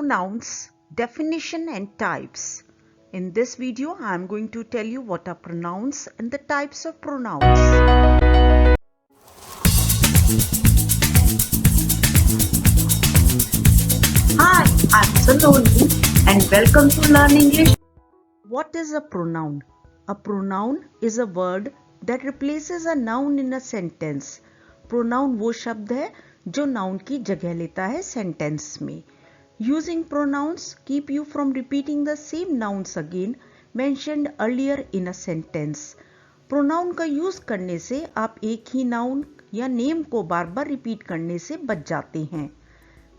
Pronouns, definition and types. In this video, I am going to tell you what are pronouns and the types of pronouns. Hi, I'm Saloni and welcome to Learn English. What is a pronoun? A pronoun is a word that replaces a noun in a sentence. Pronoun वो शब्द है जो noun की जगह लेता है sentence में. Using pronouns keep you from repeating the same nouns again mentioned earlier in a sentence. Pronoun का यूज करने से आप एक ही noun या name को बार बार repeat करने से बच जाते हैं.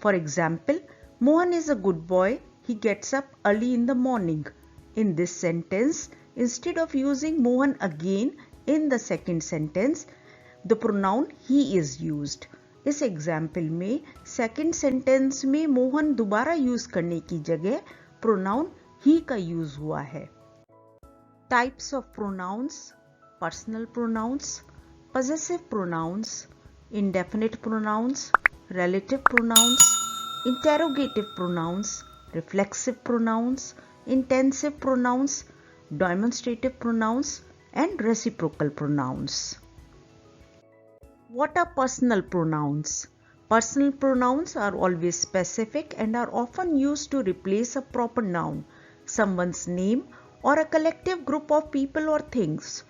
For example, Mohan is a good boy. He gets up early in the morning. In this sentence, instead of using Mohan again in the second sentence, the pronoun he is used. इस example में second sentence में मोहन दोबारा use करने की जगह pronoun ही का use हुआ है. Types of pronouns: personal pronouns, possessive pronouns, indefinite pronouns, relative pronouns, interrogative pronouns, reflexive pronouns, intensive pronouns, demonstrative pronouns, and reciprocal pronouns. What are personal pronouns? Personal pronouns are always specific and are often used to replace a proper noun, someone's name, or a collective group of people or things.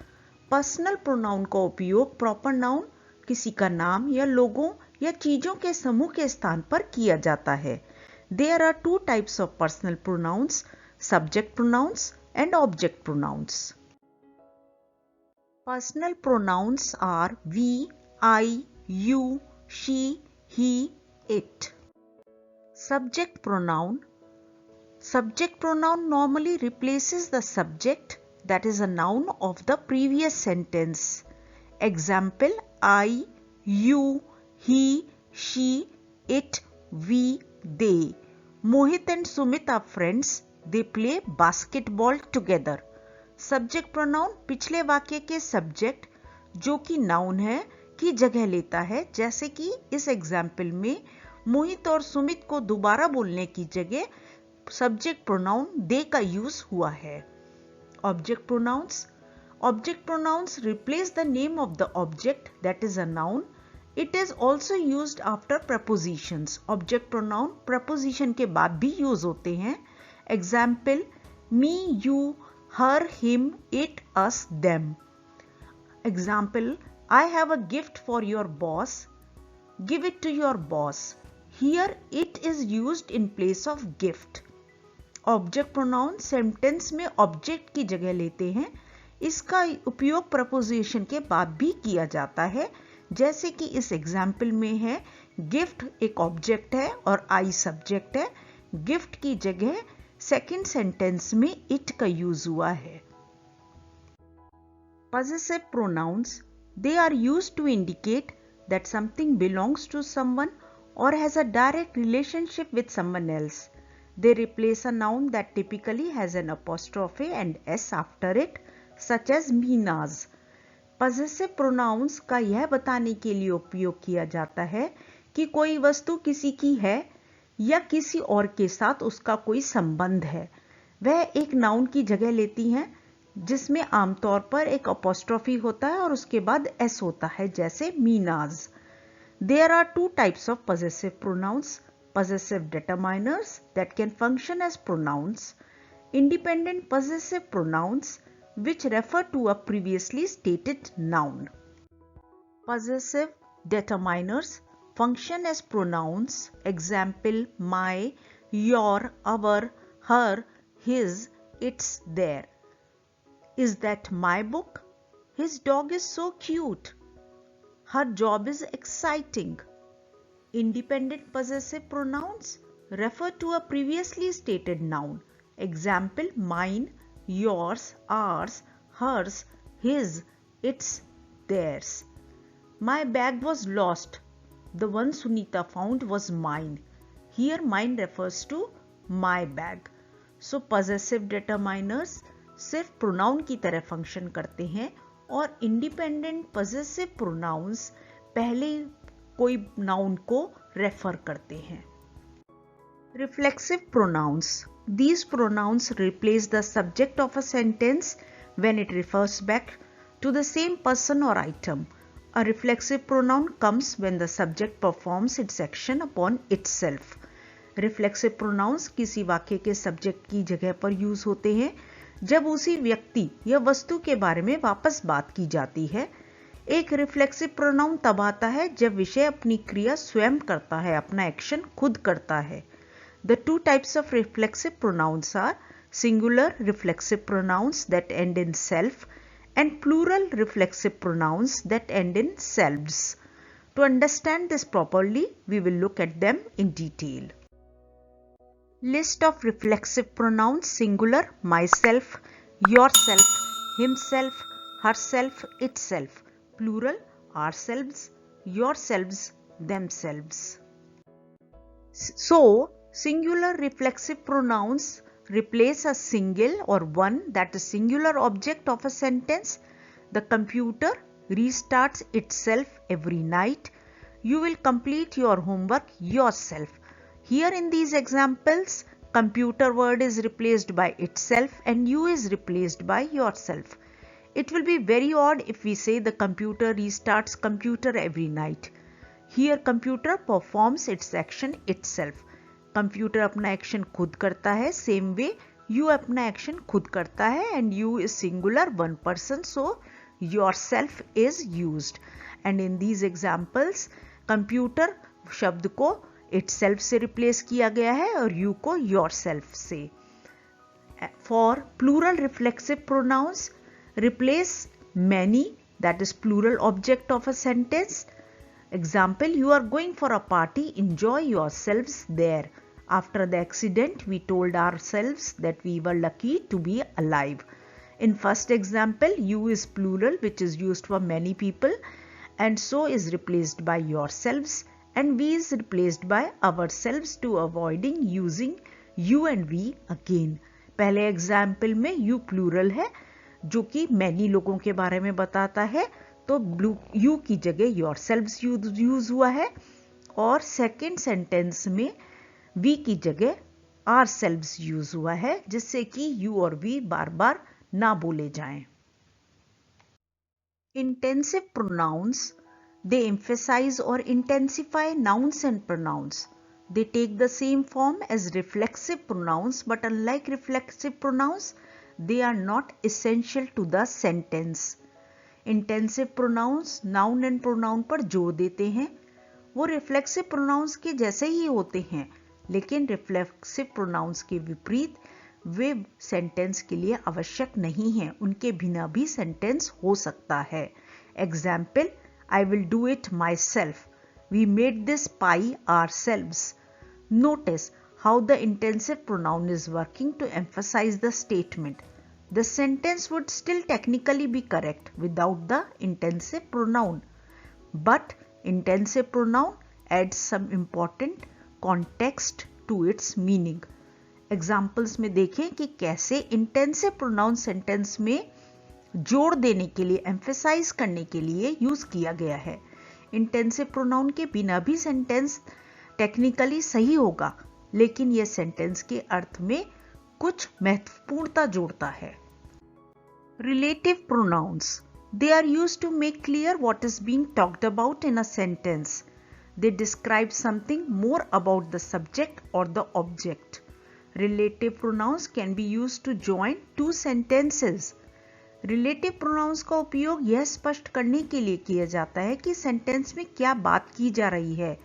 Personal pronoun का उपयोग proper noun, किसी का नाम या लोगों या चीजों के समूह के स्थान पर किया जाता है. There are two types of personal pronouns, subject pronouns and object pronouns. Personal pronouns are we, I, you, she, he, it. Subject pronoun. Subject pronoun normally replaces the subject, that is a noun of the previous sentence. Example: I, you, he, she, it, we, they. Mohit and Sumit are friends. They play basketball together. Subject pronoun पिछले वाक्य के subject जो कि noun है की जगह लेता है, जैसे कि इस एग्जाम्पल में मोहित और सुमित को दोबारा बोलने की जगह subject pronoun they का यूज हुआ है. Object pronouns. Object pronouns replace the name of the object, that is a noun. It is also used after prepositions. Object pronoun preposition के बाद भी यूज होते हैं. Example: me, you, her, him, it, us, them. Example: I have a gift for your boss. Give it to your boss. Here it is used in place of gift. Object pronoun sentence में object की जगह लेते हैं. इसका उपयोग preposition के बाद भी किया जाता है, जैसे कि इस एग्जाम्पल में है गिफ्ट एक ऑब्जेक्ट है और आई सब्जेक्ट है. गिफ्ट की जगह सेकंड सेंटेंस में इट का यूज हुआ है. Possessive pronouns. They are used to indicate that something belongs to someone or has a direct relationship with someone else. They replace a noun that typically has an apostrophe and s after it, such as Meena's. Possessive pronouns का यह बताने के लिए उपयोग किया जाता है कि कोई वस्तु किसी की है या किसी और के साथ उसका कोई संबंध है. वह एक नाउन की जगह लेती हैं, जिसमें आमतौर पर एक अपोस्ट्रोफी होता है और उसके बाद एस होता है, जैसे मीनाज. There are two types of possessive pronouns: possessive determiners that can function as pronouns, independent possessive pronouns which refer to a previously stated noun. Possessive determiners function as pronouns. Example: my, your, our, her, his, its, their. Is that my book? His dog is so cute. Her job is exciting. Independent possessive pronouns refer to a previously stated noun. Example: mine, yours, ours, hers, his, its, theirs. My bag was lost. The one Sunita found was mine. Here mine refers to my bag. So possessive determiners सिर्फ pronoun की तरह function करते हैं और independent possessive pronounce पहले कोई noun को refer करते हैं. Reflexive pronouns. These pronouns replace the subject of a sentence when it refers back to the same person or item. A reflexive pronoun comes when the subject performs its action upon itself. Reflexive pronouns किसी वाक्य के subject की जगह पर use होते हैं जब उसी व्यक्ति या वस्तु के बारे में वापस बात की जाती है। एक रिफ्लेक्सिव प्रोनाउन तब आता है जब विषय अपनी क्रिया स्वयं करता है, अपना एक्शन खुद करता है। The two types of reflexive pronouns are singular reflexive pronouns that end in self and plural reflexive pronouns that end in selves. To understand this properly, we will look at them in detail. List of reflexive pronouns: singular, myself, yourself, himself, herself, itself. Plural, ourselves, yourselves, themselves. So, singular reflexive pronouns replace a single or one, that is singular object of a sentence. The computer restarts itself every night. You will complete your homework yourself. Here in these examples, computer word is replaced by itself and you is replaced by yourself. It will be very odd if we say the computer restarts computer every night. Here computer performs its action itself. Computer अपना action खुद करता है, same way you अपना action खुद करता है and you is singular one person, so yourself is used. And in these examples computer शब्द को इटसेल्फ से रिप्लेस किया गया है और यू को योरसेल्फ से। For plural reflexive pronouns, replace many, that is plural object of a sentence. Example, you are going for a party, enjoy yourselves there. After the accident, we told ourselves that we were lucky to be alive. In first example, you is plural which is used for many people and so is replaced by yourselves, and we is replaced by ourselves to avoiding using you and we again. पहले example में you plural है जो कि many लोगों के बारे में बताता है, तो यू की जगह योर सेल्व्स यूज हुआ है और सेकेंड सेंटेंस में वी की जगह आर सेल्व्स यूज हुआ है, जिससे कि यू और वी बार बार ना बोले जाएं. Intensive pronouns, they emphasize or intensify nouns and pronouns. They take the same form as reflexive pronouns, but unlike reflexive pronouns, they are not essential to the sentence. Intensive pronouns noun and pronoun पर जोर देते हैं. वो reflexive pronouns के जैसे ही होते हैं, लेकिन रिफ्लेक्सिव प्रोनाउंस के विपरीत वे सेंटेंस के लिए आवश्यक नहीं हैं. उनके बिना भी सेंटेंस हो सकता है. Example, I will do it myself. We made this pie ourselves. Notice how the intensive pronoun is working to emphasize the statement. The sentence would still technically be correct without the intensive pronoun, but intensive pronoun adds some important context to its meaning. Examples में देखें कि कैसे intensive pronoun sentence में जोड़ देने के लिए, emphasize करने के लिए यूज किया गया है. Intensive pronoun के बिना भी sentence टेक्निकली सही होगा, लेकिन यह सेंटेंस के अर्थ में कुछ महत्वपूर्णता जोड़ता है. Relative pronouns, they are used to make clear what is being talked about in a sentence. They describe something more about the subject और the object. Relative pronouns can be used to join two sentences. Relative pronouns का उपयोग यह स्पष्ट करने के लिए किया जाता है कि सेंटेंस में क्या बात की जा रही है.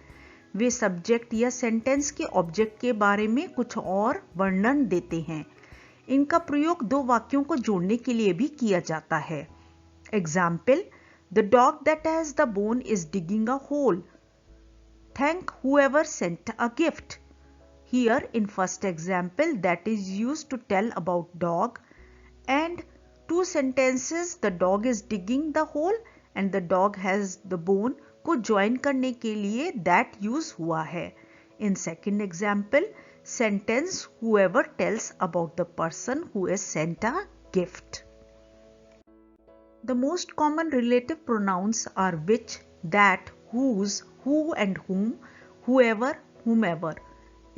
वे सब्जेक्ट या सेंटेंस के ऑब्जेक्ट के बारे में कुछ और वर्णन देते हैं. इनका प्रयोग दो वाक्यों को जोड़ने के लिए भी किया जाता है. Example, the dog that has the bone is digging a hole. Thank whoever sent a gift. Here in first example that is used to tell about dog, and two sentences the dog is digging the hole and the dog has the bone को join करने के लिए that use हुआ है. In second example, sentence whoever tells about the person who is sent a gift. The most common relative pronouns are which, that, whose, who and whom, whoever, whomever.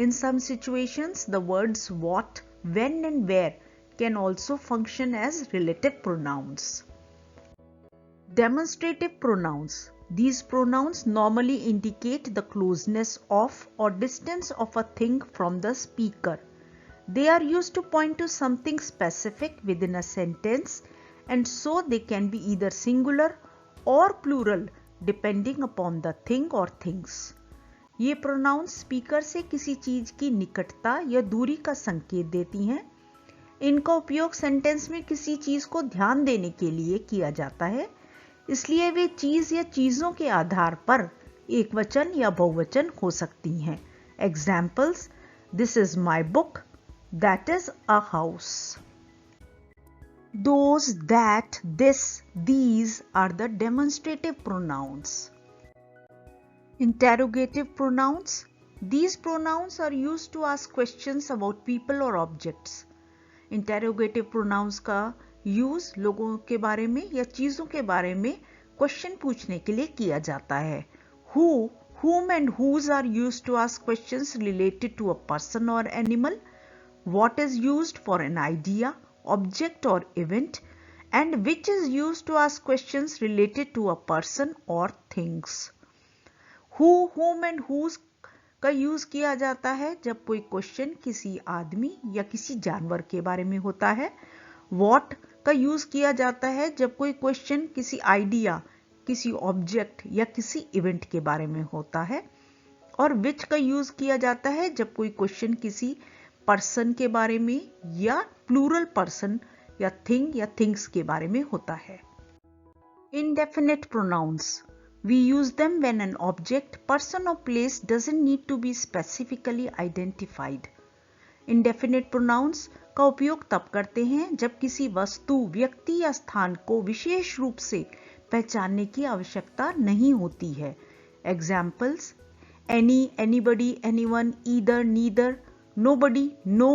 In some situations, the words what, when and where can also function as relative pronouns. Demonstrative pronouns. These pronouns normally indicate the closeness of or distance of a thing from the speaker. They are used to point to something specific within a sentence, and so they can be either singular or plural depending upon the thing or things. ये pronounce speaker से किसी चीज की निकटता या दूरी का संकेत देती हैं। इनका उपयोग सेंटेंस में किसी चीज को ध्यान देने के लिए किया जाता है, इसलिए वे चीज या चीजों के आधार पर एकवचन या बहुवचन हो सकती हैं। Examples: this is my book, that is a house. Those, that, this, these are the demonstrative pronouns. Interrogative pronouns. These pronouns are used to ask questions about people or objects. Interrogative pronouns का use लोगों के बारे में या चीजों के बारे में क्वेश्चन पूछने के लिए किया जाता है। Who, whom and whose are used to ask questions related to a person or animal. What is used for an idea, object or event, and which is used to ask questions related to a person or things. Who, whom and whose का use किया जाता है जब कोई question किसी आदमी या किसी जानवर के बारे में होता है। What का यूज किया जाता है जब कोई क्वेश्चन किसी आइडिया, किसी ऑब्जेक्ट या किसी इवेंट के बारे में होता है। और which का यूज किया जाता है जब कोई क्वेश्चन किसी पर्सन के बारे में या प्लूरल पर्सन या थिंग या थिंग्स के बारे में होता है। Indefinite pronouns. We use them when an object, person or place doesn't need to be specifically identified. Indefinite pronouns का उपयोग तब करते हैं जब किसी वस्तु, व्यक्ति या स्थान को विशेष रूप से पहचानने की आवश्यकता नहीं होती है। Examples: any, anybody, anyone, either, neither, nobody, no,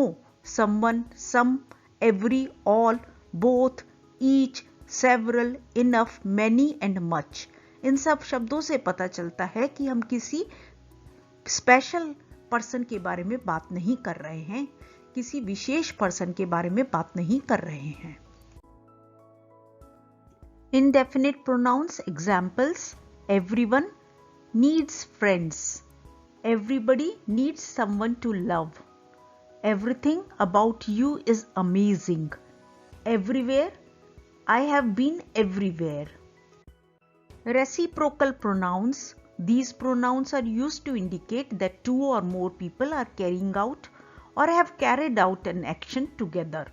someone, some, every, all, both, each, several, enough, many and much. इन सब शब्दों से पता चलता है कि हम किसी स्पेशल पर्सन के बारे में बात नहीं कर रहे हैं, किसी विशेष पर्सन के बारे में बात नहीं कर रहे हैं। Indefinite pronouns. Examples: everyone needs friends. Everybody needs someone to love. Everything about you is amazing. Everywhere, I have been everywhere. Reciprocal pronouns. These pronouns are used to indicate that two or more people are carrying out or have carried out an action together.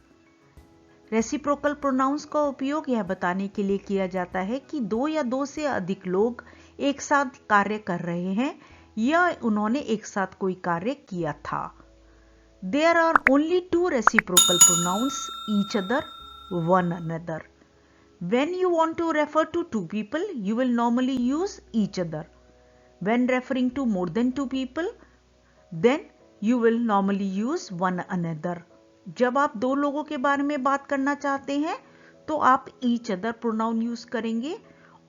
Reciprocal pronouns का उपयोग यह बताने के लिए किया जाता है कि दो या दो से अधिक लोग एक साथ कार्य कर रहे हैं या उन्होंने एक साथ कोई कार्य किया था। There are only two reciprocal pronouns: each other, one another. When you want to refer to two people, you will normally use each other. When referring to more than two people, then you will normally use one another. जब आप दो लोगों के बारे में बात करना चाहते हैं तो आप each other pronoun यूज करेंगे,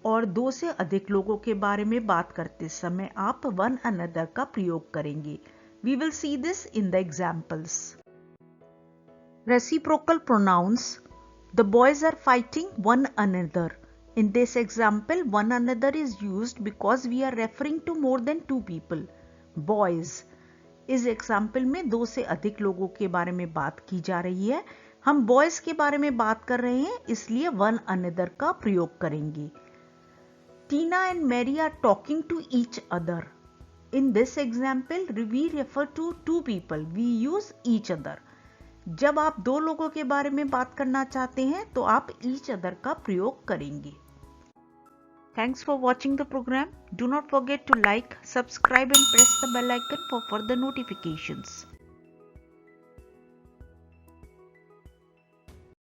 और दो से अधिक लोगों के बारे में बात करते समय आप one another का प्रयोग करेंगे। We will see this in the examples. Reciprocal pronouns. The boys are fighting one another. In this example, one another is used because we are referring to more than two people. Boys. इस example में दो से अधिक लोगों के बारे में बात की जा रही है। हम बॉयज के बारे में बात कर रहे हैं, इसलिए वन अनदर का प्रयोग करेंगे। Tina and Mary are talking to each other. In this example, we refer to two people. We use each other. जब आप दो लोगों के बारे में बात करना चाहते हैं तो आप each other का प्रयोग करेंगे। Thanks for watching the program. Do not forget to like, subscribe and press the bell icon for further notifications.